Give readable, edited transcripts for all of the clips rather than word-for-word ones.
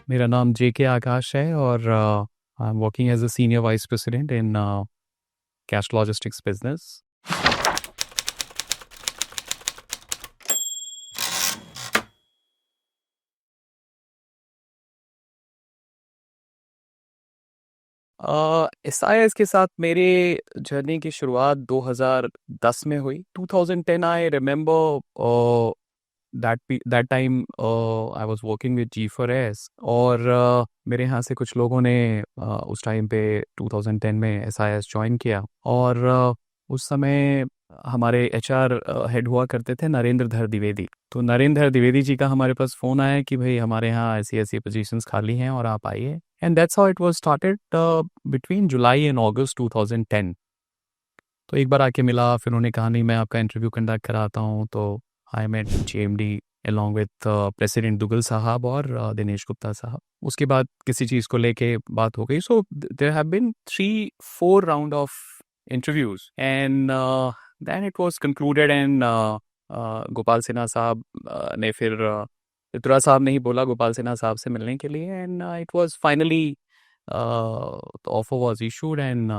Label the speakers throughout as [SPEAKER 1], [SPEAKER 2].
[SPEAKER 1] मेरा नाम जेके आकाश है और I am working as a senior vice president in cash logistics business. SIS के साथ मेरे जर्नी की शुरुआत 2010 में हुई। 2010 I remember that time I was working with G4S और मेरे यहाँ से कुछ लोगों ने उस टाइम पे 2010 में एसआईएस ज्वाइन किया और उस समय हमारे एचआर हेड हुआ करते थे नरेंद्र धर द्विवेदी। तो नरेंद्र धर द्विवेदी जी का हमारे पास फ़ोन आया कि भाई हमारे यहाँ ऐसी ऐसी पोजीशंस खाली हैं और आप आइए। And that's how it was started between July and August 2010। तो एक बार आके मिला, फिर उन्होंने कहा नहीं मैं आपका इंटरव्यू कंडक्ट कराता हूँ। तो I met JMD along with president Duggal साहब और दिनेश गुप्ता साहब। उसके बाद किसी चीज़ को लेके बात हो गई। So there have been 3-4 round of interviews and then it was concluded and Gopal Sinha साहब ने फिर ऋतुराज साहब ने ही बोला गोपाल सिन्हा साहब से मिलने के लिए and it was finally offer was issued and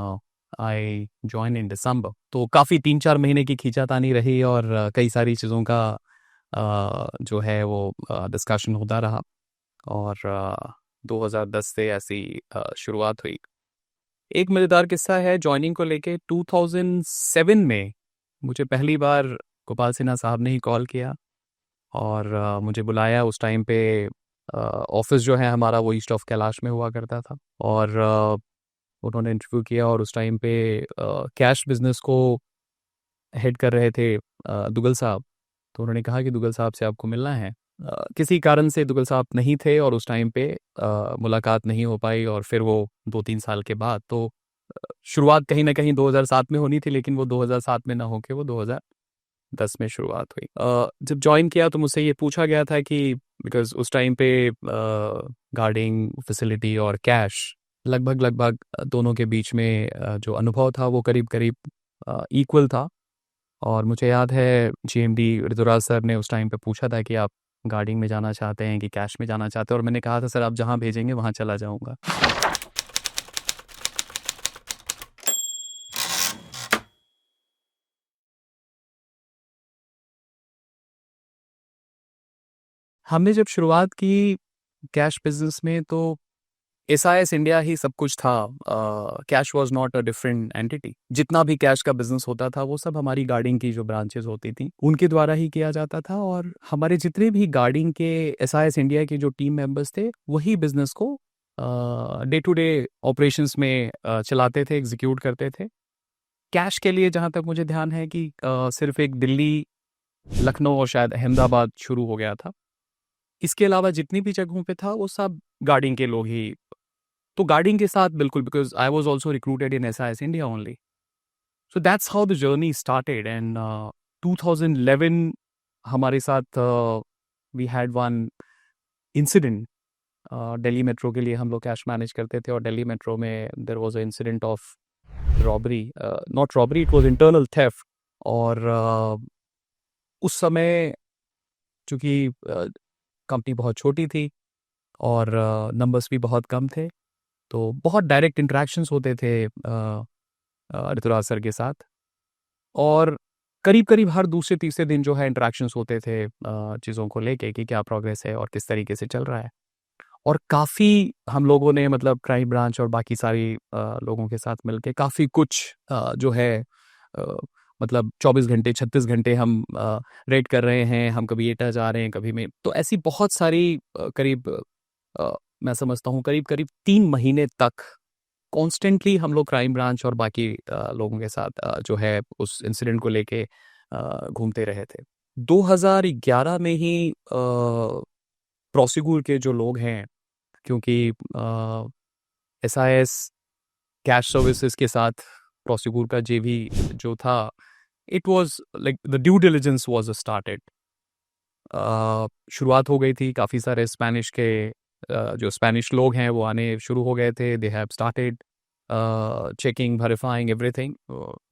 [SPEAKER 1] I join in December. तो काफ़ी 3-4 महीने की खींचातानी रही और कई सारी चीज़ों का जो है वो डिस्कशन होता रहा और 2010 से ऐसी शुरुआत हुई। एक मज़ेदार किस्सा है ज्वाइनिंग को लेके। 2007 में मुझे पहली बार गोपाल सिन्हा साहब ने ही कॉल किया और मुझे बुलाया। उस टाइम पे ऑफिस जो है हमारा वो ईस्ट ऑफ कैलाश में हुआ करता था और उन्होंने इंटरव्यू किया और उस टाइम पे कैश बिजनेस को हेड कर रहे थे दुगल साहब। तो उन्होंने कहा कि दुगल साहब से आपको मिलना है। किसी कारण से दुगल साहब नहीं थे और उस टाइम पे मुलाकात नहीं हो पाई और फिर वो 2-3 साल के बाद तो शुरुआत कहीं ना कहीं 2007 में होनी थी, लेकिन वो 2007 में ना होके वो 2010 में शुरुआत हुई। जब ज्वाइन किया तो मुझसे ये पूछा गया था कि बिकॉज उस टाइम पे गार्डिंग फैसिलिटी और कैश लगभग लगभग दोनों के बीच में जो अनुभव था वो करीब करीब इक्वल था। और मुझे याद है जीएमडी ऋतुराज सर ने उस टाइम पे पूछा था कि आप गार्डिंग में जाना चाहते हैं कि कैश में जाना चाहते हैं, और मैंने कहा था सर आप जहाँ भेजेंगे वहाँ चला जाऊँगा। हमने जब शुरुआत की कैश बिजनेस में तो एसआईएस इंडिया ही सब कुछ था। Cash was not a different entity. जितना भी कैश का बिजनेस होता था वो सब हमारी गार्डिंग की जो ब्रांचेस होती थी उनके द्वारा ही किया जाता था और हमारे जितने भी गार्डिंग के एसआईएस इंडिया के जो टीम मेंबर्स थे वही बिजनेस को डे टू डे ऑपरेशंस में चलाते थे, एग्जीक्यूट करते थे। कैश के लिए जहाँ तक मुझे ध्यान है कि सिर्फ एक दिल्ली, लखनऊ और शायद अहमदाबाद शुरू हो गया था। इसके अलावा जितनी भी जगहों पे था वो सब गार्डिंग के लोग ही। तो गार्डिंग के साथ बिल्कुल, because I was also recruited in SIS India only. So that's how the journey started and 2011 हमारे साथ we had one incident. Delhi metro के लिए हम लोग कैश मैनेज करते थे और दिल्ली मेट्रो में there was a incident of robbery, not robbery, it was internal theft. और उस समय चूंकि कंपनी बहुत छोटी थी और नंबर्स भी बहुत कम थे, तो बहुत डायरेक्ट इंटरेक्शंस होते थे ऋतुराज सर के साथ और करीब करीब हर दूसरे तीसरे दिन जो है इंटरेक्शंस होते थे चीज़ों को लेके कि क्या प्रोग्रेस है और किस तरीके से चल रहा है। और काफ़ी हम लोगों ने मतलब क्राइम ब्रांच और बाकी सारी लोगों के साथ मिलके काफ़ी कुछ जो है अ, मतलब 24 घंटे 36 घंटे हम रेड कर रहे हैं। हम कभी एटा जा रहे हैं, कभी में, तो ऐसी बहुत सारी करीब मैं समझता हूँ करीब करीब 3 महीने तक कॉन्स्टेंटली हम लोग क्राइम ब्रांच और बाकी लोगों के साथ जो है उस इंसिडेंट को लेके घूमते रहे थे। 2011 में ही प्रोसिक्यूर के जो लोग हैं, क्योंकि एसआईएस कैश सर्विसेज के साथ प्रोसिक्यूर का जेवी जो था, it was like the due diligence was started. शुरुआत हो गई थी। काफ़ी सारे स्पेनिश के जो स्पेनिश लोग हैं वो आने शुरू हो गए थे। They have started checking, verifying everything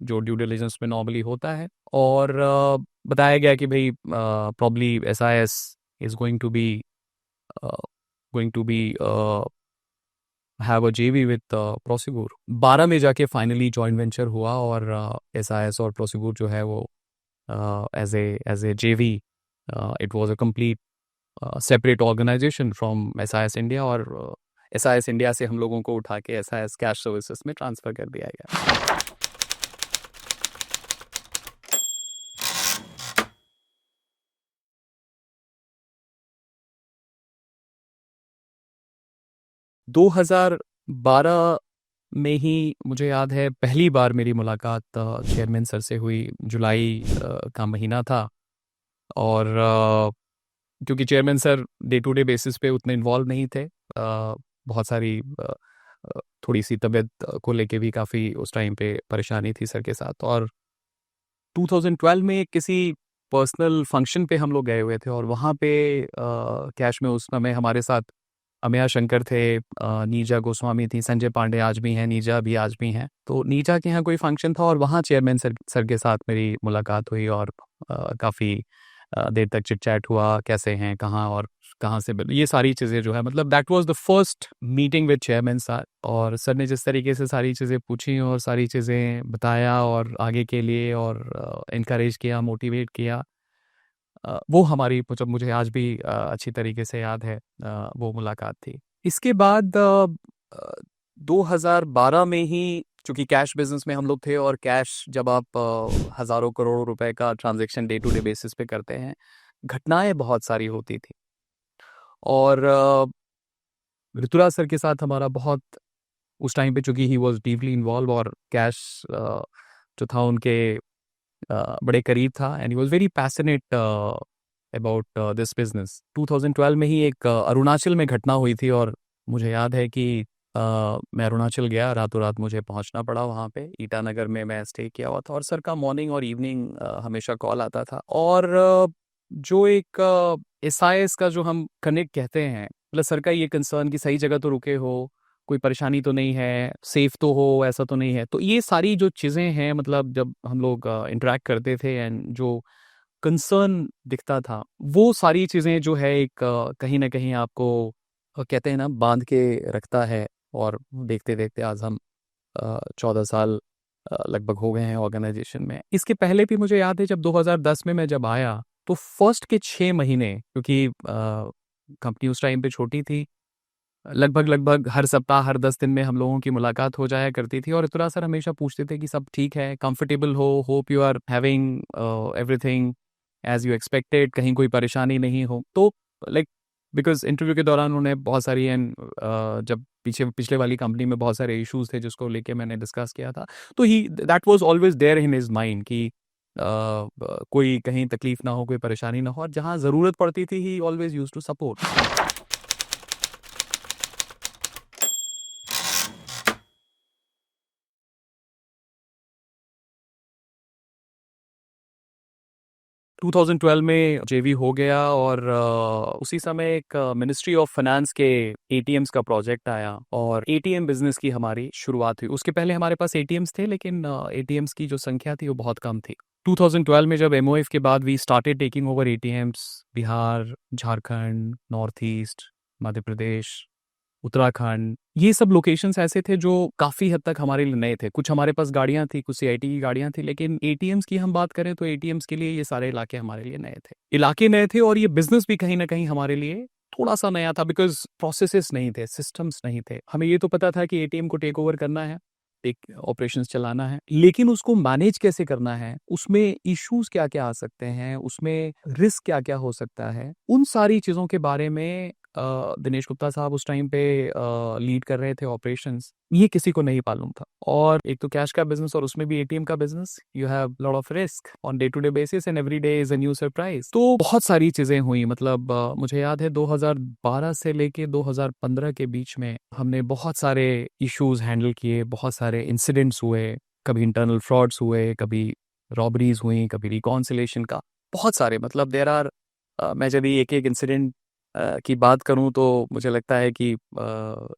[SPEAKER 1] जो ड्यू डिलिजेंस में नॉर्मली होता है। और बताया गया कि भाई probably SIS is going to be going to be have a JV with Prosegur. 12 में जाके फाइनली जॉइंट वेंचर हुआ और SIS और Prosegur जो है वो as a JV, it was a complete separate organization from SIS India, और SIS India से हम लोगों को उठा के SIS कैश सर्विसेज में ट्रांसफ़र कर दिया गया। दो 2012 में ही मुझे याद है पहली बार मेरी मुलाकात चेयरमैन सर से हुई। जुलाई का महीना था, और क्योंकि chairman sir day to day basis पे उतने इन्वॉल्व नहीं थे, बहुत सारी थोड़ी सी तबीयत को लेके भी काफ़ी उस टाइम पे परेशानी थी सर के साथ। और 2012 में किसी पर्सनल फंक्शन पे हम लोग गए हुए थे, और वहाँ पे कैश में उस समय हमारे साथ अमेया शंकर थे, नीजा गोस्वामी थी, संजय पांडे आज भी हैं, नीजा भी आज भी हैं। तो नीजा के यहाँ कोई फंक्शन था और वहाँ चेयरमैन सर के साथ मेरी मुलाकात हुई, और काफ़ी देर तक चिट चैट हुआ, कैसे हैं, कहाँ और कहाँ से ये सारी चीज़ें जो है, मतलब that was the first meeting with chairman sir. और सर ने जिस तरीके से सारी चीज़ें पूछी और सारी चीज़ें बताया और आगे के लिए और इनकरेज किया, मोटिवेट किया, वो हमारी मतलब मुझे आज भी अच्छी तरीके से याद है वो मुलाकात थी। इसके बाद 2012 में ही, चूँकि कैश बिज़नेस में हम लोग थे, और कैश जब आप हज़ारों करोड़ों रुपए का transaction day to day basis पे करते हैं, घटनाएँ बहुत सारी होती थी। और ऋतुराज सर के साथ हमारा बहुत उस टाइम पे, चूँकि ही वाज़ डीपली इन्वॉल्व, और कैश जो था उनके बड़े करीब था, and he was very passionate about this business. 2012 में ही एक अरुणाचल में घटना हुई थी, और मुझे याद है कि मैं अरुणाचल गया, रातों रात मुझे पहुंचना पड़ा वहाँ पे। ईटानगर में मैं स्टे किया हुआ था, और सर का मॉर्निंग और इवनिंग हमेशा कॉल आता था। और जो एक SIS का जो हम कनेक्ट कहते हैं, मतलब सर का ये कंसर्न कि सही जगह तो रुके हो, कोई परेशानी तो नहीं है, सेफ तो हो, ऐसा तो नहीं है। तो ये सारी जो चीज़ें हैं, मतलब जब हम लोग इंटरेक्ट करते थे, एंड जो कंसर्न दिखता था, वो सारी चीज़ें जो है एक कहीं न कहीं आपको कहते हैं ना, बांध के रखता है। और देखते-देखते आज हम 14 साल लगभग हो गए हैं ऑर्गेनाइजेशन में। इसके पहले भी मुझे याद है जब 2010 में मैं जब आया, तो फर्स्ट के 6 महीने, क्योंकि कंपनी उस टाइम पे छोटी थी, लगभग हर सप्ताह, हर 10 दिन में हम लोगों की मुलाकात हो जाया करती थी, और ऋतुराज सर हमेशा पूछते थे कि सब ठीक है, कंफर्टेबल हो, hope you are having everything as you expected, कहीं कोई परेशानी नहीं हो। तो लाइक, बिकॉज इंटरव्यू के दौरान उन्होंने बहुत सारी एंड जब पिछले वाली कंपनी में बहुत सारे इश्यूज थे जिसको लेके मैंने डिस्कस किया था, तो he that was always there in his mind कि कोई कहीं तकलीफ ना हो, कोई परेशानी ना हो, और जहाँ ज़रूरत पड़ती थी he always used to support. 2012 में JV हो गया, और उसी समय एक मिनिस्ट्री ऑफ फाइनेंस के ATMs का प्रोजेक्ट आया, और ATM बिजनेस की हमारी शुरुआत हुई। उसके पहले हमारे पास ATMs थे, लेकिन ATMs की जो संख्या थी वो बहुत कम थी। 2012 में जब MOF के बाद we started taking over ATMs, Bihar, Jharkhand, North East, Madhya Pradesh, Uttarakhand, ये सब लोकेशंस ऐसे थे जो काफ़ी हद तक हमारे लिए नए थे। कुछ हमारे पास गाड़ियाँ थी, कुछ CIT की गाड़ियाँ थी, लेकिन ATMs की हम बात करें तो ATMs के लिए ये सारे इलाके हमारे लिए नए थे। इलाके नए थे, और ये बिज़नेस भी कहीं न कहीं हमारे लिए थोड़ा-सा नया था, बिकॉज़ प्रोसेसेस नहीं थे, सिस्टम्स नहीं थे। हमें ये तो पता था कि ATM को टेक ओवर करना है, एक ऑपरेशंस चलाना है, लेकिन उसको मैनेज कैसे करना है, उसमें इश्यूज़ क्या-क्या आ सकते हैं, उसमें रिस्क क्या-क्या हो सकता है, उन सारी चीज़ों के बारे में दिनेश गुप्ता साहब उस टाइम पे लीड कर रहे थे ऑपरेशंस। ये किसी को नहीं मालूम था। और एक तो कैश का बिज़नेस, और उसमें भी ATM का business, you have lot of risk on day to day basis, and every day is a new surprise. तो बहुत सारी चीज़ें हुई, मतलब मुझे याद है 2012 से लेके 2015 के बीच में हमने बहुत सारे इश्यूज़ हैंडल किए, बहुत सारे इंसिडेंट्स हुए, कभी इंटरनल फ्रॉड्स हुए, कभी रॉबरीज़ हुई, कभी रिकॉन्सिलिएशन का, बहुत सारे, मतलब देयर आर मैं जब ये एक-एक इंसिडेंट की बात करूँ तो मुझे लगता है कि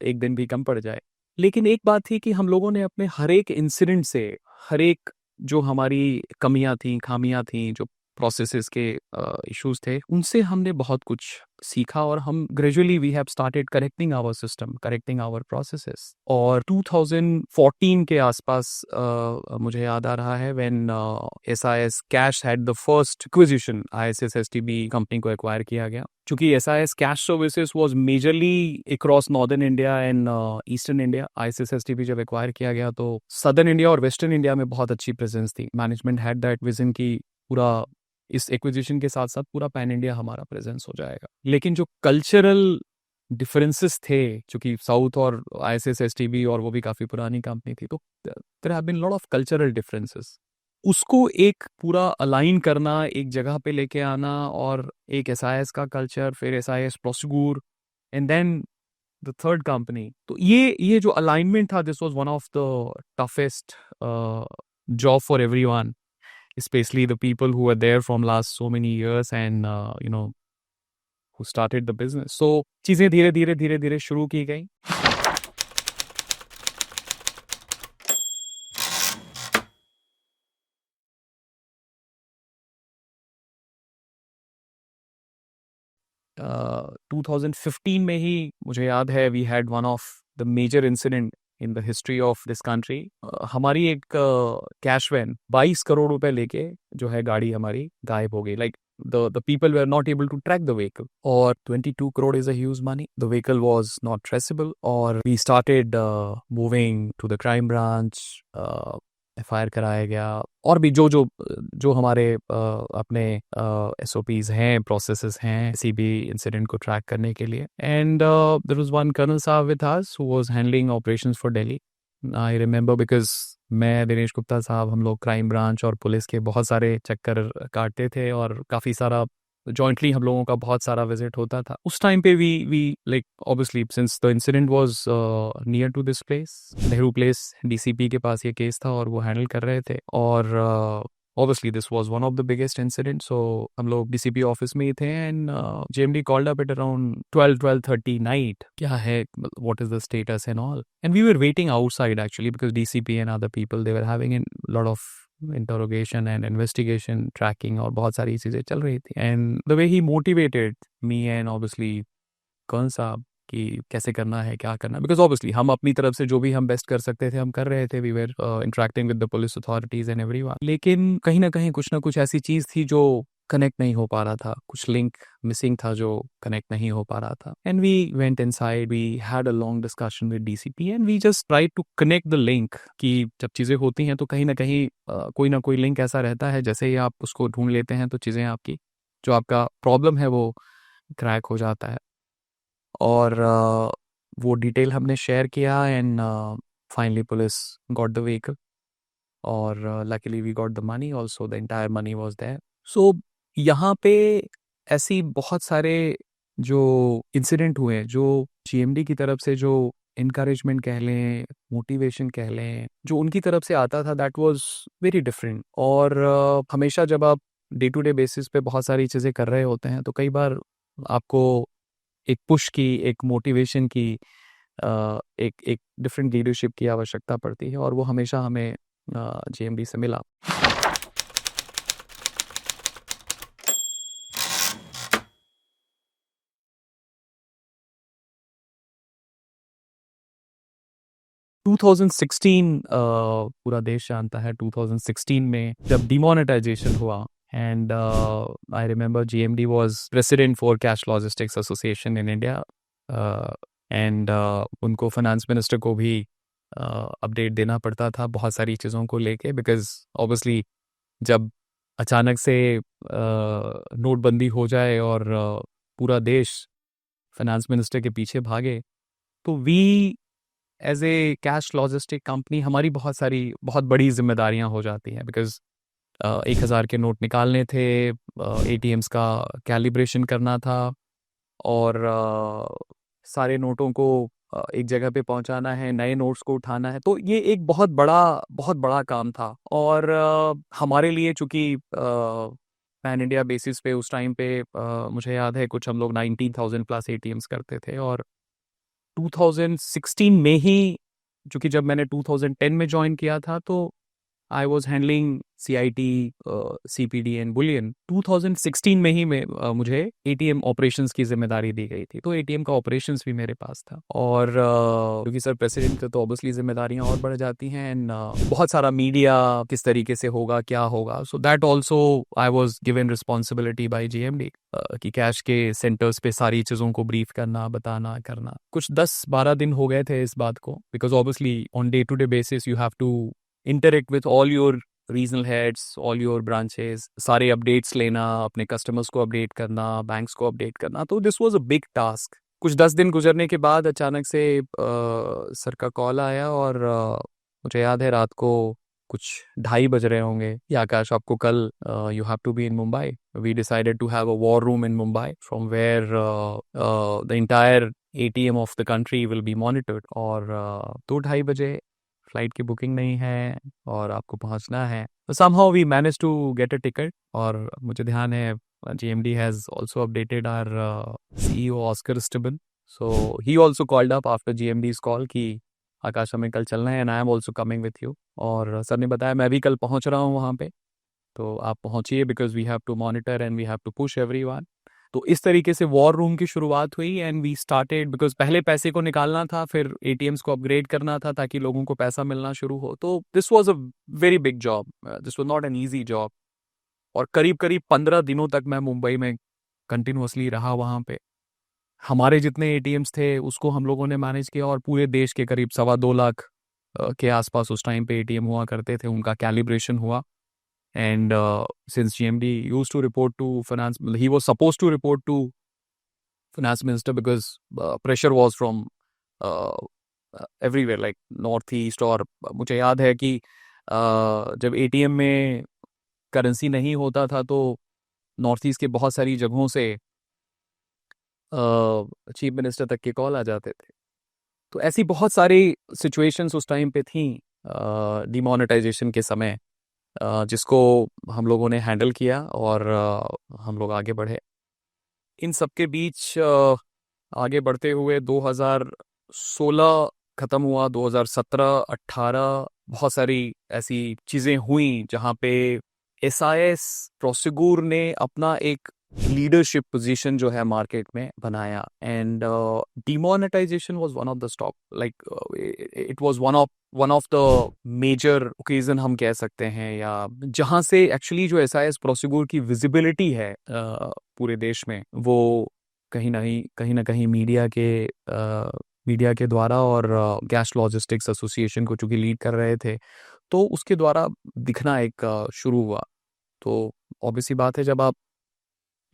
[SPEAKER 1] एक दिन भी कम पड़ जाए। लेकिन एक बात थी कि हम लोगों ने अपने हर एक इंसिडेंट से, हर एक जो हमारी कमियाँ थी, खामियाँ थी, जो प्रोसेसेस के इश्यूज थे, उनसे हमने बहुत कुछ सीखा और हम gradually we have started correcting our system, correcting our processes. और 2014 के आसपास मुझे याद आ रहा है when SIS cash had the first acquisition, ISS STB company को एक्वायर किया गया। क्योंकि SIS cash services was majorly across northern India and eastern India. ISS STB जब एक्वायर किया गया तो सदर्न इंडिया और वेस्टर्न इंडिया में बहुत अच्छी प्रेजेंस थी। मैनेजमेंट हैड दैट विजन की पूरा इस एक्विजिशन के साथ साथ पूरा पैन इंडिया हमारा प्रेजेंस हो जाएगा। लेकिन जो कल्चरल डिफरेंसेस थे, क्योंकि साउथ और ISS STB और वो भी काफ़ी पुरानी कंपनी थी, तो there have been lot of cultural differences. उसको एक पूरा अलाइन करना, एक जगह पे लेके आना, और एक SIS का कल्चर, फिर SIS Prosegur and then the third company, तो ये जो अलाइनमेंट था, this was one of the toughest job for everyone, especially the people who were there from last so many years and who started the business. So चीजें धीरे धीरे शुरू की गई। uh, 2015 में ही मुझे याद है we had one of the major incident in the history of this country. हमारी एक कैश वैन 22 करोड़ रुपए लेके जो है गाड़ी हमारी गायब हो गई। Like the people were not able to track the vehicle, or 22 crore is a huge money. The vehicle was not traceable, or we started moving to the crime branch, FIR कराया गया, और भी जो जो जो हमारे अपने SOPs हैं, प्रोसेसेस हैं किसी भी इंसिडेंट को ट्रैक करने के लिए। And there was one colonel sahab with us who was handling operations for Delhi. I remember because मैं, दिनेश गुप्ता साहब, हम लोग क्राइम ब्रांच और पुलिस के बहुत सारे चक्कर काटते थे और काफ़ी सारा जॉइंटली हम लोगों का बहुत सारा विजिट होता था। उस टाइम पे we like obviously since the incident was near to this place, Nehru place, DCP के पास ये केस था और वो हैंडल कर रहे थे। और obviously this was one of the biggest incidents, so हम लोग DCP ऑफिस में ही थे and JMD called up at around 12:30 night, क्या है, what is the status and all, and we were waiting outside actually because DCP and other people, they were having a lot of interrogation and investigation, tracking और बहुत सारी चीज़ें चल रही थी। and the way he motivated me and obviously कौन साहब कि कैसे करना है, क्या करना है, बिकॉज ऑब्वियसली हम अपनी तरफ से जो भी हम बेस्ट कर सकते थे हम कर रहे थे। We were interacting with the police authorities and everyone, लेकिन कहीं ना कुछ ऐसी चीज़ थी जो कनेक्ट नहीं हो पा रहा था, कुछ लिंक मिसिंग था जो कनेक्ट नहीं हो पा रहा था। And we went inside, we had a long discussion with DCP and we just try to connect the link कि जब चीज़ें होती हैं तो कहीं ना कहीं कोई ना कोई लिंक ऐसा रहता है, जैसे ही आप उसको ढूंढ लेते हैं तो चीज़ें आपकी, जो आपका प्रॉब्लम है वो क्रैक हो जाता है। और वो डिटेल हमने शेयर किया and finally police got the vehicle और luckily we got the money also, the entire money was there. So यहाँ पे ऐसी बहुत सारे जो इंसिडेंट हुए, जो GMD की तरफ से जो इनकरेजमेंट कह लें, मोटिवेशन कह लें, जो उनकी तरफ से आता था, दैट वाज वेरी डिफरेंट। और हमेशा जब आप डे टू डे बेसिस पे बहुत सारी चीज़ें कर रहे होते हैं तो कई बार आपको एक पुश की, एक मोटिवेशन की, एक एक डिफरेंट लीडरशिप की आवश्यकता पड़ती है, और वो हमेशा हमें GMD से मिला। टू 2016 पूरा देश जानता है, 2016 में जब डिमोनेटाइजेशन हुआ, and I remember GMD was president for Cash Logistics Association in India, and उनको फाइनेंस मिनिस्टर को भी अपडेट देना पड़ता था बहुत सारी चीज़ों को लेके, बिकॉज ऑब्वियसली जब अचानक से नोटबंदी हो जाए और पूरा देश फाइनेंस मिनिस्टर के पीछे भागे, तो we as a cash logistic company हमारी बहुत बड़ी जिम्मेदारियां हो जाती हैं, बिकॉज 1,000 के नोट निकालने थे, ATMs का कैलिब्रेशन करना था, और सारे नोटों को एक जगह पे पहुंचाना है, नए नोट्स को उठाना है। तो ये एक बहुत बड़ा काम था। और हमारे लिए चूंकि पैन इंडिया बेसिस पे उस टाइम पे मुझे याद है कुछ हम लोग 19,000 प्लस ATMs करते थे। और 2016 में ही, चूंकि जब मैंने 2010 में ज्वाइन किया था, तो I was handling CIT, CPD and Boolean. 2016 में ही मुझे ATM ऑपरेशंस की जिम्मेदारी दी गई थी, तो ATM का ऑपरेशंस भी मेरे पास था। और क्योंकि सर प्रेसिडेंट थे तो ऑब्वियसली जिम्मेदारियां और बढ़ जाती हैं, एंड बहुत सारा मीडिया किस तरीके से होगा, क्या होगा, so that also I was given responsibility by GMD कि कैश के सेंटर्स पे सारी चीज़ों को ब्रीफ करना, बताना, करना। कुछ 10-12 दिन हो गए थे इस बात को, because obviously on day to day basis you have to interact with all your regional heads, all your branches, सारे अपडेट्स लेना, अपने कस्टमर्स को अपडेट करना, बैंक्स को अपडेट करना, तो this was a big task. कुछ 10 दिन गुजरने के बाद अचानक से सर का कॉल आया, और मुझे याद है रात को कुछ 2:30 बज रहे होंगे, कि आकाश आपको कल you have to be in Mumbai. We decided to have a war room in Mumbai from where the entire ATM of the country will be monitored. और 2-2:30 बजे, फ्लाइट की बुकिंग नहीं है और आपको पहुंचना है। तो somehow we managed to get a ticket, और मुझे ध्यान है GMD has also updated our CEO Oscar Stibben, so he also called up after GMD's call कि आकाश हमें कल चलना है, and I am also coming with you। और सर ने बताया मैं भी कल पहुंच रहा हूं वहां पे, तो आप पहुंचिए, because we have to monitor and we have to push everyone. तो इस तरीके से वॉर रूम की शुरुआत हुई, एंड वी स्टार्टेड, बिकॉज पहले पैसे को निकालना था, फिर ATMs को अपग्रेड करना था ताकि लोगों को पैसा मिलना शुरू हो। तो this was a very big job, this was not an easy job. और करीब करीब 15 दिनों तक मैं मुंबई में कंटिन्यूअसली रहा वहाँ पे। हमारे जितने ATMs थे उसको हम लोगों ने मैनेज किया, और पूरे देश के करीब 2.25 लाख के आसपास उस टाइम पे ATM हुआ करते थे, उनका कैलिब्रेशन हुआ। And since GMD used to report to finance, he was supposed to report to finance minister, because pressure was from uh, everywhere, like northeast। और मुझे याद है कि जब ATM में करेंसी नहीं होता था तो नॉर्थ ईस्ट के बहुत सारी जगहों से चीफ मिनिस्टर तक के कॉल आ जाते थे। तो ऐसी बहुत सारी सिचुएशंस उस टाइम पे थी डिमोनेटाइजेशन के समय, जिसको हम लोगों ने हैंडल किया, और हम लोग आगे बढ़े। इन सब के बीच आगे बढ़ते हुए 2016 खत्म हुआ, 2017-18 बहुत सारी ऐसी चीज़ें हुई जहाँ पे SIS प्रोसेगुर ने अपना एक लीडरशिप पोजीशन जो है मार्केट में बनाया, and demonetization was one of the stop, like it was one of the major occasion हम कह सकते हैं, या जहां से एक्चुअली जो SIS प्रोसेगुर की विजिबिलिटी है पूरे देश में, वो कहीं ना कहीं मीडिया के द्वारा, और गैस लॉजिस्टिक्स एसोसिएशन को चूंकि लीड कर रहे थे, तो उसके द्वारा दिखना एक शुरू हुआ। तो ऑब्वियसली बात है, जब आप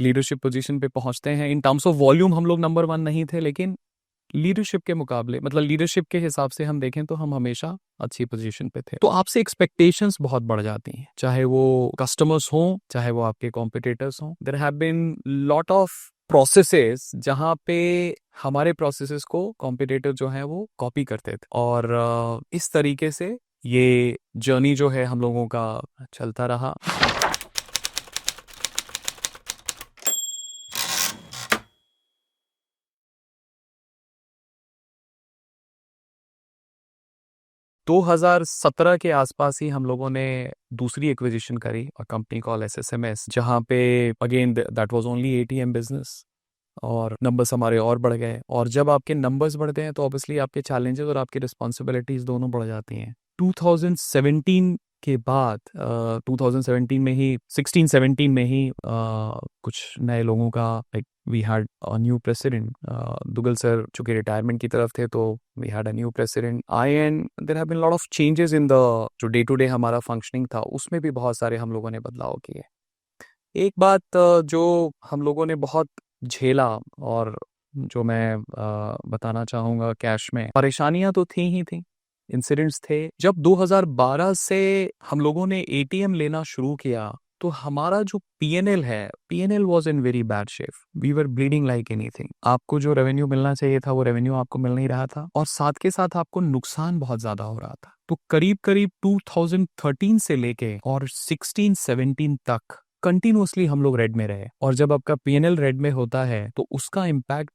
[SPEAKER 1] लीडरशिप पोजीशन पे पहुंचते हैं, इन टर्म्स ऑफ वॉल्यूम हम लोग नंबर 1 नहीं थे, लेकिन लीडरशिप के मुकाबले, मतलब लीडरशिप के हिसाब से हम देखें तो हम हमेशा अच्छी पोजीशन पे थे। तो आपसे एक्सपेक्टेशंस बहुत बढ़ जाती हैं, चाहे वो कस्टमर्स हों, चाहे वो आपके कॉम्पिटिटर्स हों। There have been lot of processes जहां पे हमारे प्रोसेसेस को कॉम्पिटिटर जो है वो कॉपी करते थे, और इस तरीके से ये जर्नी जो है हम लोगों का चलता रहा। दो 2017 के आसपास ही हम लोगों ने दूसरी एक्विजिशन करी, और कंपनी कॉल SSMS, जहाँ पे again that was only ATM business, और नंबर्स हमारे और बढ़ गए। और जब आपके नंबर्स बढ़ते हैं तो ऑब्वियसली आपके चैलेंजेस और आपकी रिस्पॉन्सिबिलिटीज दोनों बढ़ जाती हैं। 2017 के बाद 2017 में ही 16-17 में ही कुछ नए लोगों का, like we had a new president, Duggal sir चूंकि रिटायरमेंट की तरफ थे, तो we had a new president आई, and there have been lot of changes in the जो डे टू डे हमारा फंक्शनिंग था, उसमें भी बहुत सारे हम लोगों ने बदलाव किए। एक बात जो हम लोगों ने बहुत झेला, और जो मैं बताना चाहूँगा, कैश में परेशानियां तो थी ही थी, इंसिडेंट्स थे। जब 2012 से हम लोगों ने ATM लेना शुरू किया, तो हमारा जो PNL है, PNL was in very bad shape. We were bleeding like anything. आपको जो रेवेन्यू मिलना चाहिए था वो रेवेन्यू आपको मिल नहीं रहा था, और साथ के साथ आपको नुकसान बहुत ज्यादा हो रहा था। तो करीब करीब 2013 से लेके और 16-17 तक कंटिन्यूअसली हम लोग रेड में रहे, और जब आपका PNL रेड में होता है तो उसका इम्पैक्ट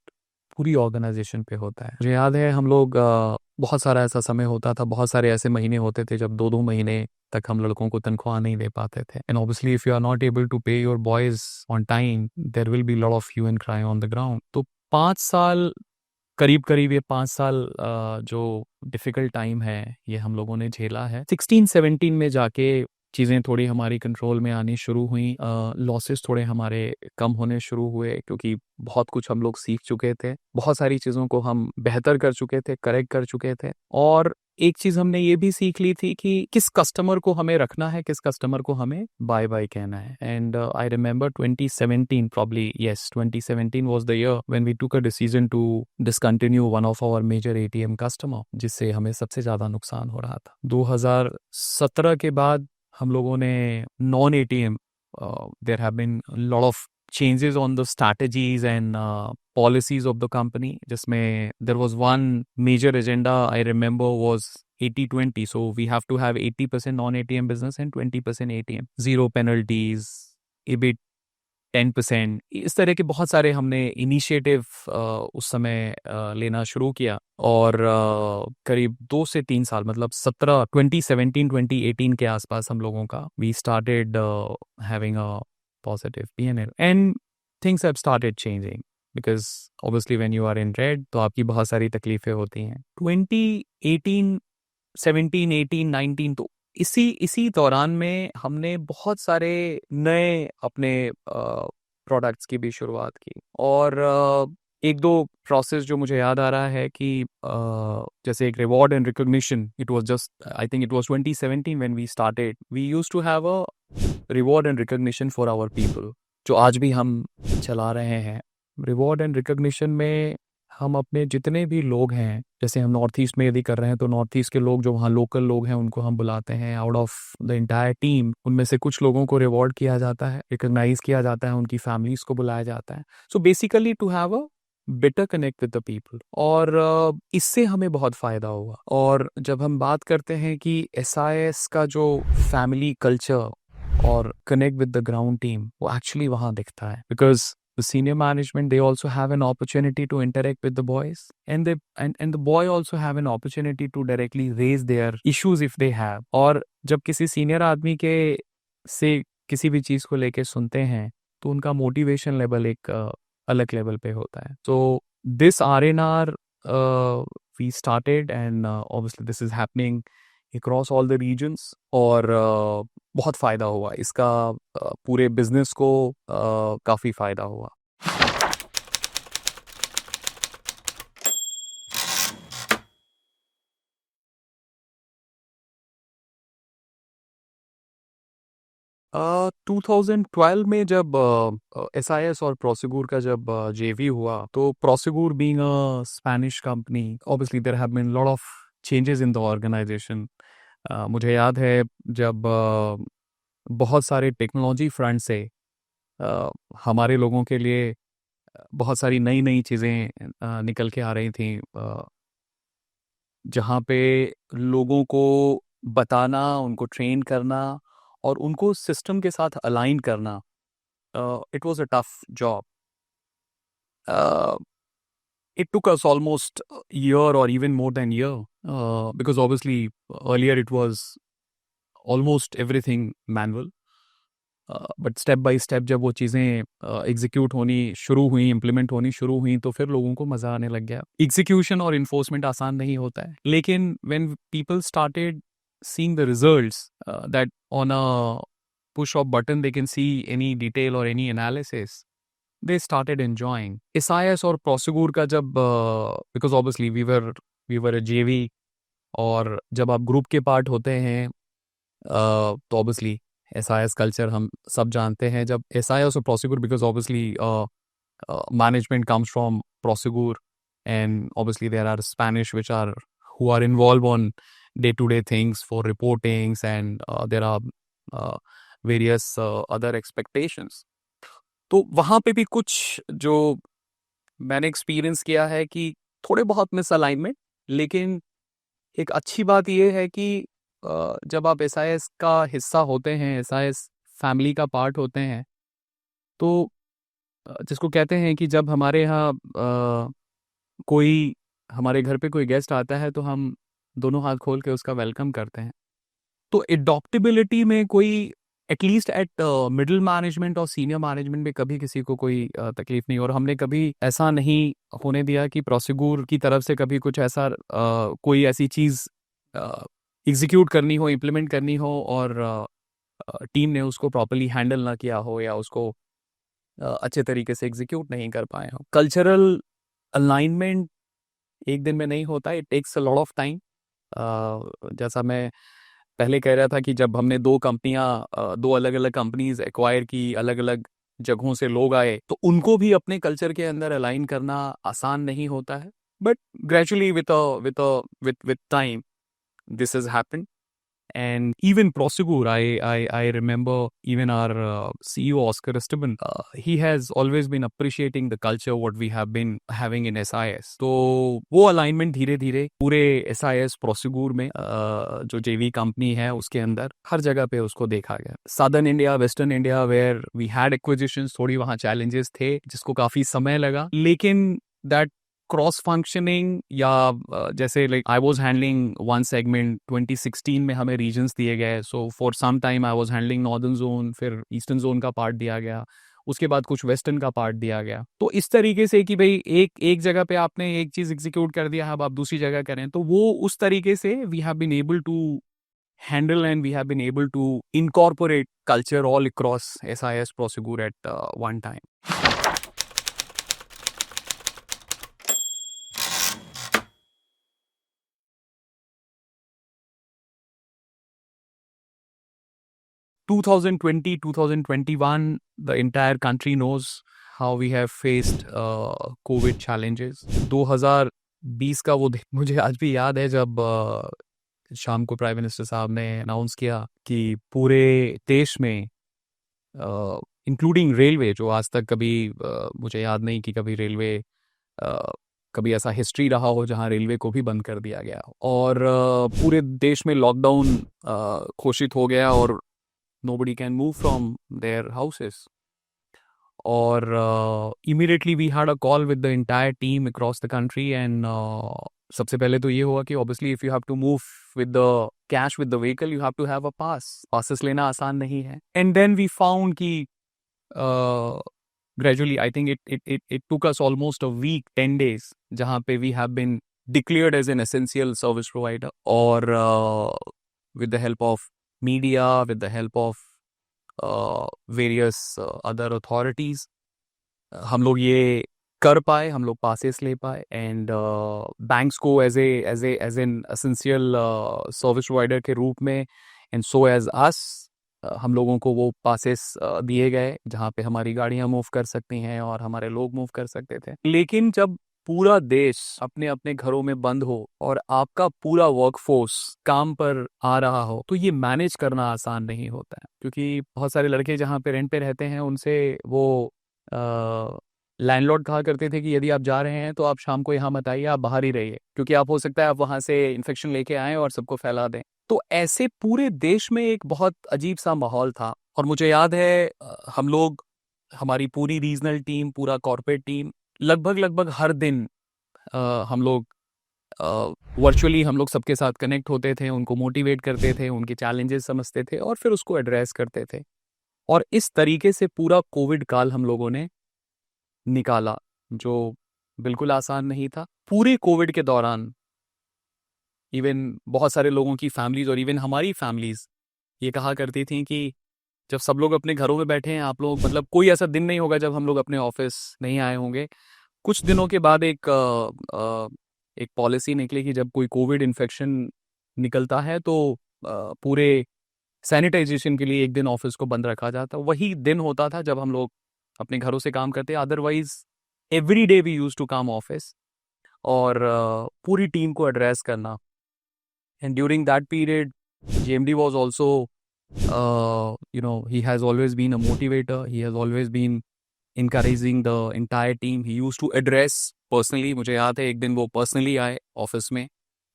[SPEAKER 1] पूरी ऑर्गेनाइजेशन पे होता है। मुझे याद है हम लोग बहुत सारा ऐसा समय होता था, बहुत सारे ऐसे महीने होते थे जब 2-2 महीने तक हम लड़कों को तनख्वाह नहीं दे पाते थे। And obviously if you are not able to pay your boys on time, there will be lot of hue and cry on the ground. तो 5 साल, करीब-करीब ये 5 साल जो डिफ़िकल्ट टाइम है, ये हम लोगों ने झेला है। 16-17 में जाके चीज़ें थोड़ी हमारी कंट्रोल में आनी शुरू हुईं। लॉसेस थोड़े हमारे कम होने शुरू हुए क्योंकि बहुत कुछ हम लोग सीख चुके थे। बहुत सारी चीज़ों को हम बेहतर कर चुके थे, करेक्ट कर चुके थे। और एक चीज़ हमने ये भी सीख ली थी कि किस कस्टमर को हमें रखना है, किस कस्टमर को हमें बाय-बाय कहना है। And I remember 2017 probably, yes, 2017 was the year when we took a decision to discontinue one of our major ATM customer, जिससे हमें सबसे ज़्यादा नुकसान हो रहा था। 2017 के बाद हम लोगों ने non ATM, there have been a lot of changes on the strategies and policies of the company, जिसमें there was one major agenda I remember was 80-20. So we have to have 80% non-ATM business and 20% ATM. Zero penalties, EBIT 10%, इस तरह के बहुत सारे हमने initiative उस समय लेना शुरू किया। और करीब 2 से 3 साल, मतलब 2017-2018 के आसपास हम लोगों का we started having a positive P&L and things have started changing because obviously when you are in red तो आपकी बहुत सारी तकलीफें होती हैं। 2018, 17, 18, 19, तो इसी दौरान में हमने बहुत सारे नए अपने प्रोडक्ट्स की भी शुरुआत की। और एक दो प्रोसेस जो मुझे याद आ रहा है कि जैसे एक reward and recognition, it was just, I think it was 2017 when we started, we used to have a reward and recognition for our people, जो आज भी हम चला रहे हैं। रिवॉर्ड एंड रिकॉग्निशन में हम अपने जितने भी लोग हैं, जैसे हम नॉर्थ ईस्ट में यदि कर रहे हैं तो नॉर्थ ईस्ट के लोग जो वहाँ लोकल लोग हैं उनको हम बुलाते हैं out of the entire team. उनमें से कुछ लोगों को रिवॉर्ड किया जाता है, रिकॉग्नाइज किया जाता है, उनकी फैमिलीज को बुलाया जाता है। So basically to have a better connect with the people. और इससे हमें बहुत फ़ायदा हुआ। और जब हम बात करते हैं कि SIS का जो फैमिली कल्चर और connect with the ground team, वो एक्चुअली वहाँ दिखता है because the senior management, they also have an opportunity to interact with the boys, and the boy also have an opportunity to directly raise their issues if they have। और जब किसी senior आदमी के से किसी भी चीज़ को लेके सुनते हैं तो उनका मोटिवेशन लेवल एक अलग लेवल पे होता है। So this RNR we started and obviously this is happening across all the regions। और बहुत फ़ायदा हुआ इसका, पूरे बिजनेस को काफ़ी फ़ायदा हुआ। 2012 में जब SIS और प्रोसेगुर का जब JV हुआ, तो Prosegur being a Spanish company, obviously there have been lot of changes in the organisation. मुझे याद है जब बहुत सारे टेक्नोलॉजी फ्रंट से हमारे लोगों के लिए बहुत सारी नई नई चीज़ें निकल के आ रही थी, जहाँ पे लोगों को बताना, उनको ट्रेन करना और उनको सिस्टम के साथ अलाइन करना, it was a tough job. It took us almost a year or even more than year, because obviously earlier it was almost everything manual। But step by step जब वो चीज़ें execute होनी शुरू हुई, implement होनी शुरू हुई, तो फिर लोगों को मज़ा आने लग गया। एग्जीक्यूशन और इन्फोर्समेंट आसान नहीं होता है, लेकिन when people started seeing the results, that on a push of button they can see any detail or any analysis, they started enjoying SIS और Prosegur का जब, because obviously we were a JV, और जब आप group के part होते हैं तो ऑब्वियसली SIS कल्चर हम सब जानते हैं। जब SIS और Prosegur, because obviously management comes from Prosegur, and obviously there are Spanish who are involved on day-to-day things for reportings, and there are various other expectations। तो वहाँ पे भी कुछ जो मैंने एक्सपीरियंस किया है कि थोड़े बहुत मिसअलाइनमेंट, लेकिन एक अच्छी बात ये है कि जब आप SIS का हिस्सा होते हैं, SIS फैमिली का पार्ट होते हैं, तो जिसको कहते हैं कि जब हमारे यहाँ कोई हमारे घर पे कोई गेस्ट आता है तो हम दोनों हाथ खोल के उसका वेलकम करते हैं। तो एडॉप्टेबिलिटी में कोई एटलीस्ट एट मिडिल मैनेजमेंट और सीनियर मैनेजमेंट में कभी किसी को कोई तकलीफ नहीं, और हमने कभी ऐसा नहीं होने दिया कि प्रोसीक्यूर की तरफ से कभी कुछ ऐसा कोई ऐसी चीज़ एग्जीक्यूट करनी हो, इम्प्लीमेंट करनी हो, और टीम ने उसको प्रॉपरली हैंडल ना किया हो या उसको अच्छे तरीके से एग्जीक्यूट नहीं कर पाए हो। कल्चरल अलाइनमेंट एक दिन में नहीं होता, it takes a lot of time. जैसा मैं पहले कह रहा था कि जब हमने दो अलग अलग कंपनीज एक्वायर की, अलग अलग जगहों से लोग आए, तो उनको भी अपने कल्चर के अंदर अलाइन करना आसान नहीं होता है। But gradually with time this has happened. And even Prosegur, I remember even our CEO Oscar Esteban, he has always been appreciating the culture what we have been having in SIS. तो वो alignment धीरे धीरे पूरे SIS Prosegur में जो JV company है उसके अंदर हर जगह पे उसको देखा गया। Southern India, Western India, where we had acquisitions, थोड़ी वहाँ challenges थे जिसको काफी समय लगा, लेकिन that क्रॉस फंक्शनिंग या जैसे like I was handling one segment 2016 में हमें रीजन्स दिए गए, so for some time I was handling northern zone, फिर ईस्टर्न जोन का पार्ट दिया गया, उसके बाद कुछ वेस्टर्न का पार्ट दिया गया। तो इस तरीके से कि भाई एक जगह पे आपने एक चीज एग्जीक्यूट कर दिया, अब आप दूसरी जगह करें, तो वो उस तरीके से we have been able to handle and we have been able to incorporate culture all across SIS Prosegur at one time. 2020, 2021, the entire country knows how we have faced COVID challenges. 2020 का वो दिन मुझे आज भी याद है जब शाम को प्राइम मिनिस्टर साहब ने अनाउंस किया कि पूरे देश में इंक्लूडिंग रेलवे, जो आज तक कभी मुझे याद नहीं कि कभी रेलवे कभी ऐसा हिस्ट्री रहा हो जहां रेलवे को भी बंद कर दिया गया, और पूरे देश में लॉकडाउन घोषित हो गया और nobody can move from their houses. Or immediately we had a call with the entire team across the country, and सबसे पहले तो ये हुआ कि obviously if you have to move with the cash with the vehicle, you have to have a pass. Passes लेना आसान नहीं है. And then we found कि gradually, I think it took us almost a week, 10 days, जहाँ पे we have been declared as an essential service provider, or with the help of media, with the help of various other authorities, हम लोग ये कर पाए, हम लोग passes ले पाए, एंड बैंक्स को as an essential service provider के रूप में, एंड सो एज अस, हम लोगों को वो पासेस दिए गए जहाँ पे हमारी गाड़ियाँ मूव कर सकती हैं और हमारे लोग मूव कर सकते थे। लेकिन जब पूरा देश अपने अपने घरों में बंद हो और आपका पूरा वर्कफोर्स काम पर आ रहा हो, तो ये मैनेज करना आसान नहीं होता है, क्योंकि बहुत सारे लड़के जहाँ पे रेंट पे रहते हैं उनसे वो लैंडलॉर्ड कहा करते थे कि यदि आप जा रहे हैं तो आप शाम को यहाँ मत आइए, आप बाहर ही रहिए, क्योंकि आप हो सकता है आप वहाँ से इन्फेक्शन लेके आएँ और सबको फैला दें। तो ऐसे पूरे देश में एक बहुत अजीब सा माहौल था, और मुझे याद है हम लोग, हमारी पूरी रीजनल टीम, पूरा कॉर्पोरेट टीम, लगभग हर दिन हम लोग वर्चुअली हम लोग सबके साथ कनेक्ट होते थे, उनको मोटिवेट करते थे, उनके चैलेंजेस समझते थे और फिर उसको एड्रेस करते थे। और इस तरीके से पूरा कोविड काल हम लोगों ने निकाला, जो बिल्कुल आसान नहीं था। पूरे कोविड के दौरान इवन बहुत सारे लोगों की फैमिलीज और इवन हमारी फैमिलीज ये कहा करती थी कि जब सब लोग अपने घरों में बैठे हैं, आप लोग, मतलब कोई ऐसा दिन नहीं होगा जब हम लोग अपने ऑफिस नहीं आए होंगे। कुछ दिनों के बाद एक पॉलिसी निकली कि जब कोई कोविड इन्फेक्शन निकलता है तो पूरे सैनिटाइजेशन के लिए एक दिन ऑफिस को बंद रखा जाता। वही दिन होता था जब हम लोग अपने घरों से काम करते, otherwise every day we use to come office, और पूरी टीम को एड्रेस करना। And during that period JMD was also, he has always been a motivator. He has always been encouraging the entire team. He used to address personally. मुझे याद है एक दिन वो पर्सनली आए ऑफिस में,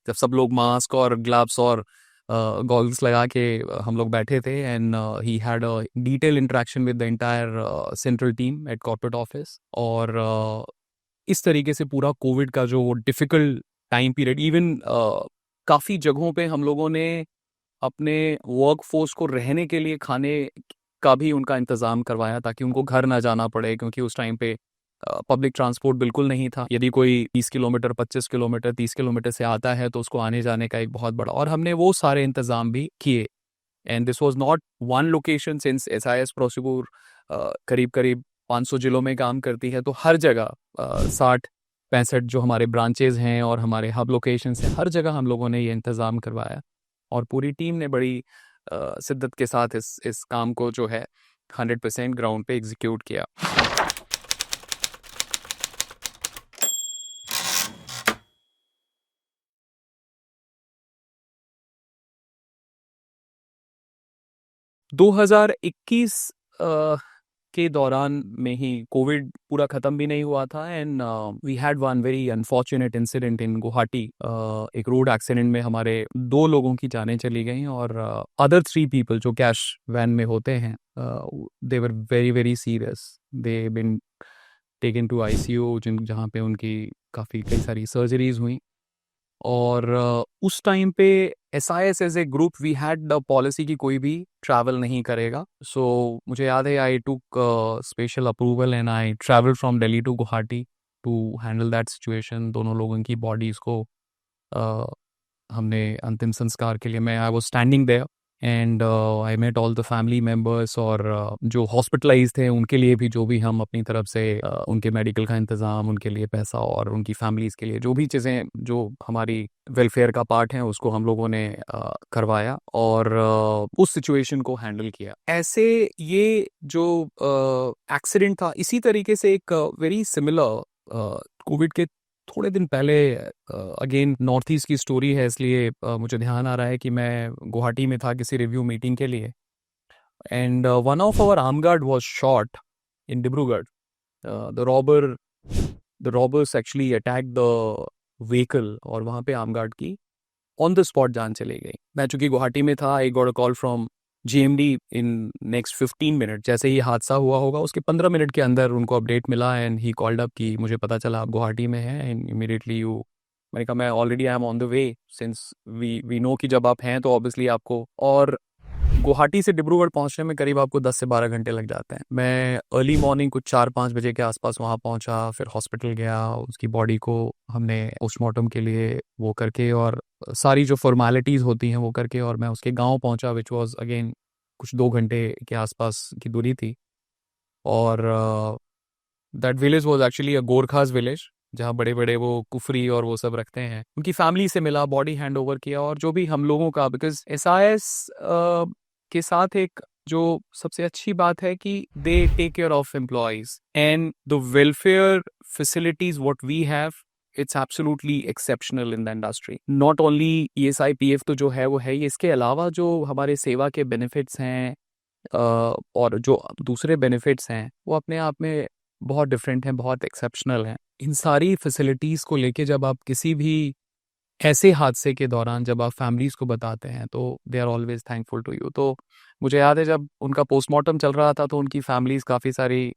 [SPEAKER 1] जब सब लोग मास्क और ग्लव्स और गॉगल्स लगा के हम लोग बैठे थे, and he had a detail interaction with the entire central team at corporate office. और इस तरीके से पूरा कोविड का जो डिफिकल्ट टाइम पीरियड, इवन काफ़ी जगहों पे हम लोगों ने अपने वर्क फोर्स को रहने के लिए खाने का भी उनका इंतज़ाम करवाया ताकि उनको घर ना जाना पड़े, क्योंकि उस टाइम पे पब्लिक ट्रांसपोर्ट बिल्कुल नहीं था। यदि कोई 30 किलोमीटर, 25 किलोमीटर, 30 किलोमीटर से आता है तो उसको आने जाने का एक बहुत बड़ा, और हमने वो सारे इंतज़ाम भी किए। And this was not one location, since SIS Prosegur करीब करीब 500 जिलों में काम करती है, तो हर जगह 60-65 जो हमारे ब्रांचेज हैं और हमारे हब लोकेशंस हैं, हर जगह हम लोगों ने ये इंतज़ाम करवाया और पूरी टीम ने बड़ी शिद्दत के साथ इस काम को जो है 100% ग्राउंड पे एग्जीक्यूट किया। दो हजार 21 के दौरान में ही कोविड पूरा खत्म भी नहीं हुआ था, and we had one very unfortunate incident in Guwahati. एक रोड एक्सीडेंट में हमारे 2 लोगों की जानें चली गई और अदर 3 पीपल जो कैश वैन में होते हैं, they were very very serious. They been taken to ICU, जहाँ पे उनकी काफ़ी कई सारी सर्जरीज हुई। और उस टाइम पे SIS as a group we had the policy कि कोई भी ट्रैवल नहीं करेगा। सो मुझे याद है I took special approval and I travel from Delhi to Guwahati to handle that situation. दोनों लोगों की बॉडीज़ को हमने अंतिम संस्कार के लिए, मैं I was standing there and I met all the family members, और जो हॉस्पिटलाइज थे उनके लिए भी जो भी हम अपनी तरफ से उनके मेडिकल का इंतज़ाम, उनके लिए पैसा और उनकी फैमिलीज़ के लिए जो भी चीज़ें जो हमारी वेलफेयर का पार्ट है उसको हम लोगों ने करवाया और उस सिचुएशन को हैंडल किया। ऐसे ये जो एक्सीडेंट था, इसी तरीके से एक वेरी सिमिलर कोविड के थोड़े दिन पहले, अगेन नॉर्थ ईस्ट की स्टोरी है इसलिए मुझे ध्यान आ रहा है कि मैं गुवाहाटी में था किसी रिव्यू मीटिंग के लिए, and one of our arm guard was shot in Dibrugarh. The robbers actually attack the vehicle और वहाँ पे आर्म गार्ड की ऑन द स्पॉट जान चली गई। मैं चूंकि गुवाहाटी में था, I got a call from GMD in next 15 minute. जैसे ही हादसा हुआ होगा उसके 15 मिनट के अंदर उनको अपडेट मिला एंड ही कॉल्ड अप कि मुझे पता चला आप गुवाहाटी में हैं एंड इमीडिएटली यू। मैंने कहा मैं already I am on the way, since we know कि जब आप हैं तो ऑब्वियसली आपको, और गुवाहाटी से डिब्रूगढ़ पहुंचने में करीब आपको 10 से 12 घंटे लग जाते हैं। मैं अर्ली मॉर्निंग कुछ 4-5 बजे के आसपास वहाँ पहुंचा, फिर हॉस्पिटल गया, उसकी बॉडी को हमने पोस्टमार्टम के लिए वो करके और सारी जो फॉर्मेलिटीज़ होती हैं वो करके, और मैं उसके गांव पहुंचा विच वाज अगेन कुछ 2 घंटे के आसपास की दूरी थी। और that village was actually a Gorkhas village, जहाँ बड़े बड़े वो कुफरी और वो सब रखते हैं। उनकी फैमिली से मिला, बॉडी हैंड ओवर किया, और जो भी हम लोगों का, बिकॉज एसआईएस के साथ एक जो सबसे अच्छी बात है कि they take care of employees and the welfare facilities what we have, it's absolutely exceptional in the industry. Not only ESI PF तो जो है वो है ही, इसके अलावा जो हमारे सेवा के बेनिफिट्स हैं और जो दूसरे बेनिफिट्स हैं वो अपने आप में बहुत डिफरेंट हैं, बहुत एक्सेप्शनल हैं। इन सारी फैसिलिटीज़ को लेके जब आप किसी भी ऐसे हादसे के दौरान जब आप फैमिलीज़ को बताते हैं तो they are always thankful to you. तो मुझे याद है जब उनका पोस्टमार्टम चल रहा था तो उनकी फैमिलीज़ काफ़ी सारी,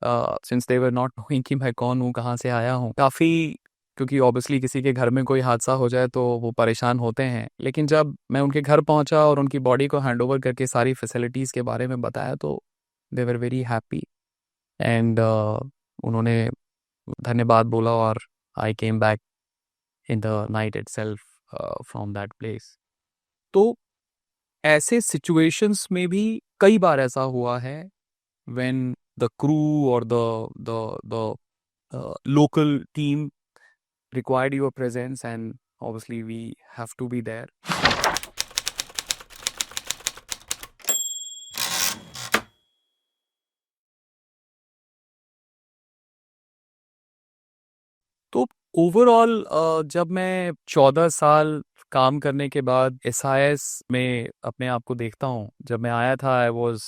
[SPEAKER 1] since they were not knowing कि मैं कौन हूँ, कहाँ से आया हूँ, काफ़ी, क्योंकि ऑब्वियसली किसी के घर में कोई हादसा हो जाए तो वो परेशान होते हैं। लेकिन जब मैं उनके घर पहुंचा और उनकी बॉडी को हैंड ओवर करके सारी फैसिलिटीज़ के बारे में बताया तो they were very happy and उन्होंने धन्यवाद बोला, और I came back in the night itself from that place. तो ऐसे सिचुएशंस में भी कई बार ऐसा हुआ है when the crew or the local team required your presence, and obviously we have to be there. तो ओवरऑल जब मैं 14 साल काम करने के बाद एसआईएस में अपने आप को देखता हूँ, जब मैं आया था I was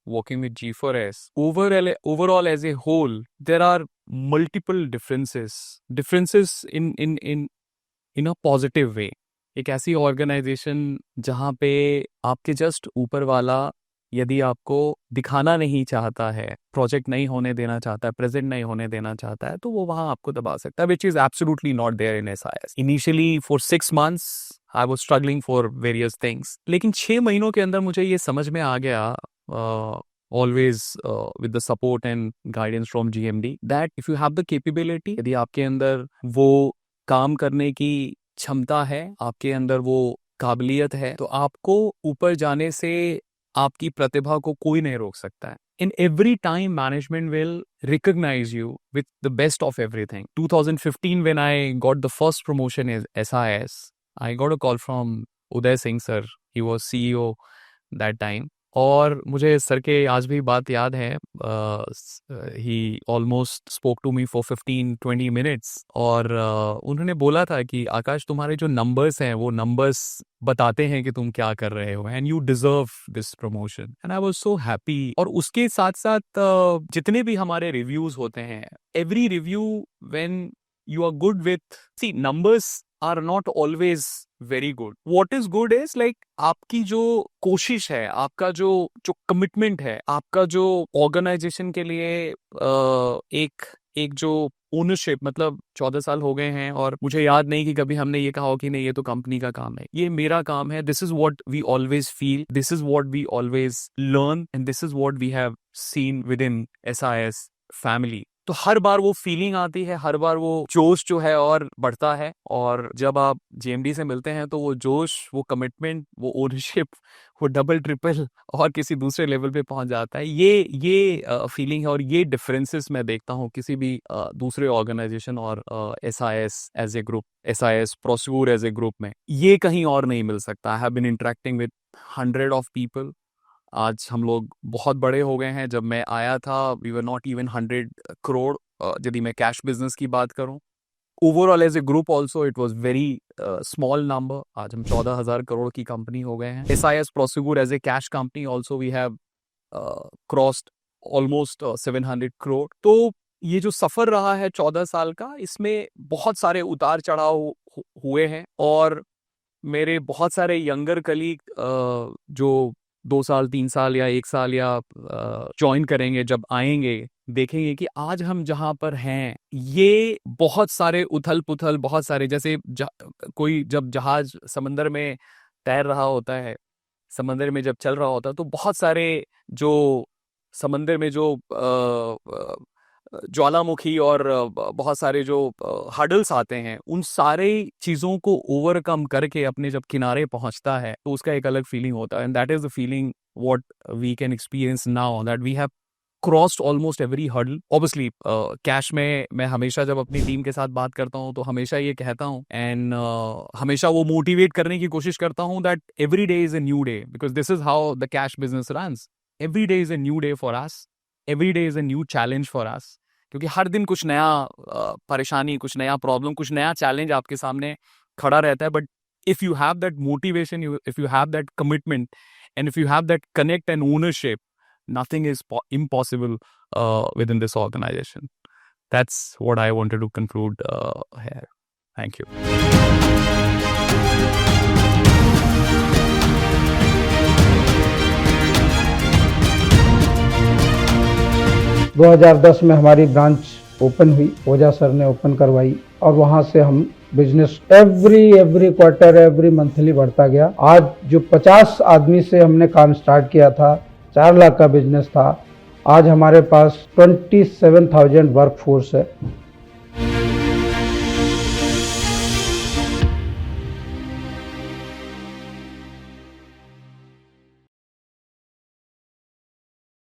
[SPEAKER 1] working with G4S. Overall as a whole, there are multiple differences in a positive way. एक ऐसी ऑर्गेनाइजेशन जहाँ पे आपके जस्ट ऊपर वाला यदि आपको दिखाना नहीं चाहता है, प्रोजेक्ट नहीं होने देना चाहता है, प्रेजेंट नहीं होने देना चाहता है, तो वो वहां आपको दबा सकता है, which is absolutely not there in SIS. Initially for 6 months I was struggling for various things, लेकिन 6 महीनों के अंदर मुझे ये समझ में आ गया, always with the support and guidance from GMD, that if you have the capability, यदि आपके अंदर वो काम करने की क्षमता है, आपके अंदर वो काबिलियत है, तो आपको ऊपर जाने से आपकी प्रतिभा को कोई नहीं रोक सकता है। In every time, management will recognize you with the best of everything. 2015, when I got the first promotion as SIS, I got a call from Uday Singh sir. He was CEO that time. और मुझे sir के आज भी बात याद है, he almost spoke to me for 15-20 minutes, और उन्होंने बोला था कि आकाश, तुम्हारे जो नंबर्स हैं वो नंबर्स बताते हैं कि तुम क्या कर रहे हो, and you deserve this promotion, and I was so happy. और उसके साथ साथ जितने भी हमारे रिव्यूज होते हैं, every review when you are good with, see, numbers are not always very good. What is good is like आपकी जो कोशिश है, आपका जो कमिटमेंट है, आपका जो ऑर्गेनाइजेशन के लिए एक जो ओनरशिप, मतलब 14 साल हो गए हैं और मुझे याद नहीं कि कभी हमने ये कहा हो कि नहीं ये तो कंपनी का काम है, ये मेरा काम है। This is what we always feel, this is what we always learn, and this is what we have seen with in SIS family. तो हर बार वो फीलिंग आती है, हर बार वो जोश जो है और बढ़ता है, और जब आप JMD से मिलते हैं तो वो जोश, वो कमिटमेंट, वो ओनरशिप, वो डबल ट्रिपल और किसी दूसरे लेवल पे पहुंच जाता है। ये फीलिंग है, और ये डिफरेंसेस मैं देखता हूँ किसी भी दूसरे ऑर्गेनाइजेशन और SIS as a group, SIS Prosegur as a group में, ये कहीं और नहीं मिल सकता। I have been interacting with 100 of people। आज हम लोग बहुत बड़े हो गए हैं। जब मैं आया था we were not even 100 crore, यदि मैं कैश बिजनेस की बात करूं। Overall as a group also it was very small number. आज हम 14,000 करोड़ की कंपनी हो गए हैं। SIS Prosegur as a cash company also we have crossed almost 700 crore. तो ये जो सफर रहा है 14 साल का, इसमें बहुत सारे उतार चढ़ाव हुए हैं, और मेरे बहुत सारे यंगर कलीग जो 2 साल 3 साल या 1 साल या ज्वाइन करेंगे, जब आएंगे देखेंगे कि आज हम जहां पर हैं, ये बहुत सारे उथल पुथल, बहुत सारे, जैसे कोई जब जहाज समंदर में तैर रहा होता है, समंदर में जब चल रहा होता है, तो बहुत सारे जो समंदर में जो ज्वालामुखी और बहुत सारे जो हर्डल्स आते हैं, उन सारे चीज़ों को ओवरकम करके अपने जब किनारे पहुंचता है तो उसका एक अलग फीलिंग होता है, and that is the feeling what we can experience now, that we have crossed almost every hurdle. Obviously cash में मैं हमेशा जब अपनी टीम के साथ बात करता हूँ तो हमेशा ये कहता हूँ, एंड हमेशा वो मोटिवेट करने की कोशिश करता हूँ, that every day is a new day, because this is how the cash business runs. Every day is a new day for us, every day is a new challenge for us, क्योंकि हर दिन कुछ नया परेशानी, कुछ नया problem, कुछ नया challenge आपके सामने खड़ा रहता है। But if you have that motivation, if you have that commitment, and if you have that connect and ownership, nothing is impossible within this organization. That's what I wanted to conclude here. Thank you.
[SPEAKER 2] 2010 में हमारी branch open हुई, ओझा sir ने open करवाई, और वहां से हम business every quarter, every monthly बढ़ता गया। आज जो 50 आदमी से हमने काम स्टार्ट किया था, 4 लाख का बिजनेस था, आज हमारे पास 27,000 वर्क फोर्स है।